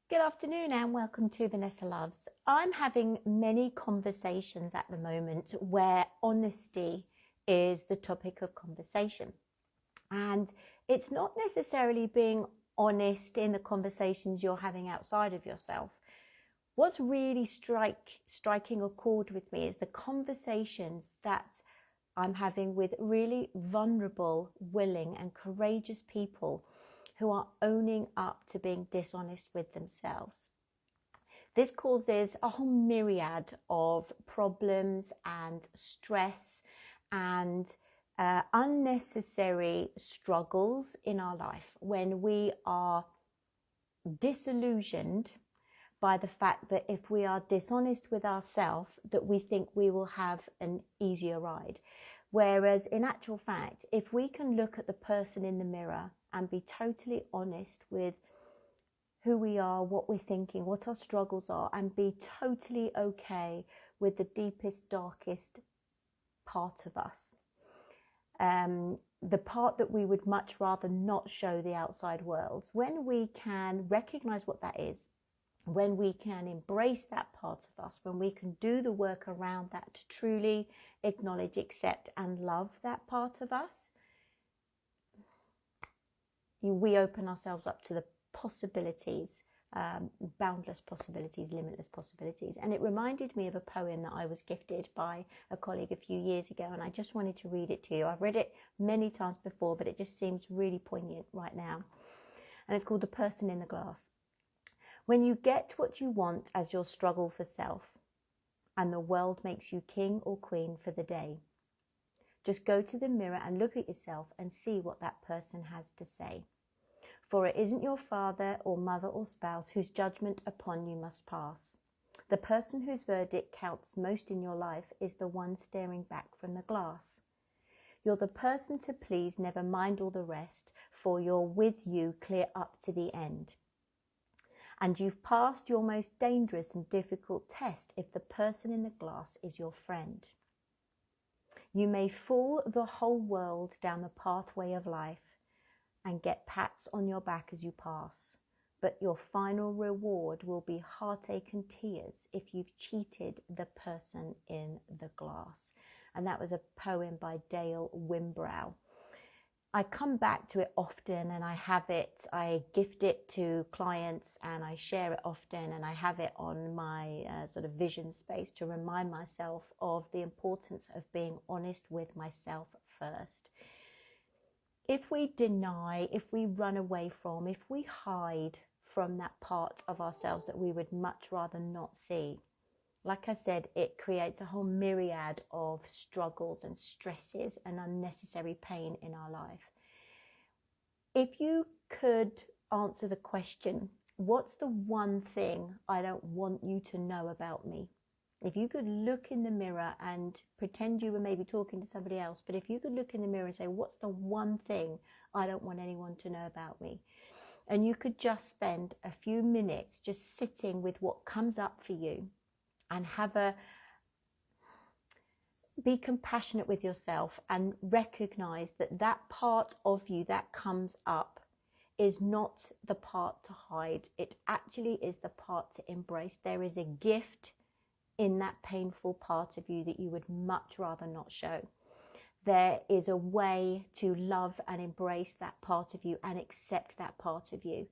Good afternoon and welcome to Vanessa Loves. I'm having many conversations at the moment where honesty is the topic of conversation. And it's not necessarily being honest in the conversations you're having outside of yourself. What's really striking a chord with me is the conversations that I'm having with really vulnerable, willing and courageous people who are owning up to being dishonest with themselves. This causes a whole myriad of problems and stress and unnecessary struggles in our life when we are disillusioned by the fact that if we are dishonest with ourselves, that we think we will have an easier ride. Whereas in actual fact, if we can look at the person in the mirror and be totally honest with who we are, what we're thinking, what our struggles are, and be totally okay with the deepest, darkest part of us, the part that we would much rather not show the outside world, when we can recognize what that is, when we can embrace that part of us, when we can do the work around that to truly acknowledge, accept and love that part of us, we open ourselves up to the possibilities, boundless possibilities, limitless possibilities. And it reminded me of a poem that I was gifted by a colleague a few years ago, and I just wanted to read it to you. I've read it many times before, but it just seems really poignant right now. And it's called The Person in the Glass. When you get what you want as your struggle for self, and the world makes you king or queen for the day, just go to the mirror and look at yourself and see what that person has to say. For it isn't your father or mother or spouse whose judgment upon you must pass. The person whose verdict counts most in your life is the one staring back from the glass. You're the person to please, never mind all the rest, for you're with you clear up to the end. And you've passed your most dangerous and difficult test if the person in the glass is your friend. You may fool the whole world down the pathway of life and get pats on your back as you pass, but your final reward will be heartache and tears if you've cheated the person in the glass. And that was a poem by Dale Wimbrow. I come back to it often, and I gift it to clients, and I share it often, and I have it on my sort of vision space to remind myself of the importance of being honest with myself first. If we deny, if we run away from, if we hide from that part of ourselves that we would much rather not see, like I said, it creates a whole myriad of struggles and stresses and unnecessary pain in our life. If you could answer the question, what's the one thing I don't want you to know about me? If you could look in the mirror and pretend you were maybe talking to somebody else, but if you could look in the mirror and say, what's the one thing I don't want anyone to know about me? And you could just spend a few minutes just sitting with what comes up for you and be compassionate with yourself and recognize that that part of you that comes up is not the part to hide. It actually is the part to embrace. There is a gift in that painful part of you that you would much rather not show. There is a way to love and embrace that part of you and accept that part of you.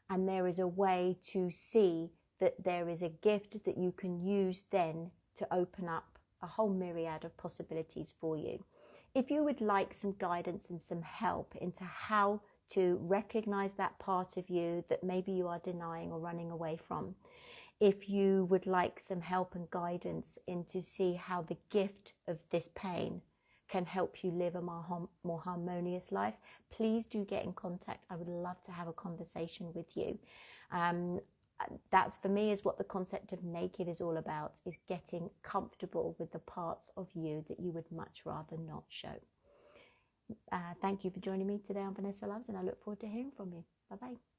And there is a way to see that there is a gift that you can use then to open up a whole myriad of possibilities for you. If you would like some guidance and some help into how to recognize that part of you that maybe you are denying or running away from, if you would like some help and guidance into see how the gift of this pain can help you live a more harmonious life, please do get in contact. I would love to have a conversation with you. That's, for me, is what the concept of naked is all about, is getting comfortable with the parts of you that you would much rather not show. Thank you for joining me today on Vanessa Loves, and I look forward to hearing from you. Bye-bye.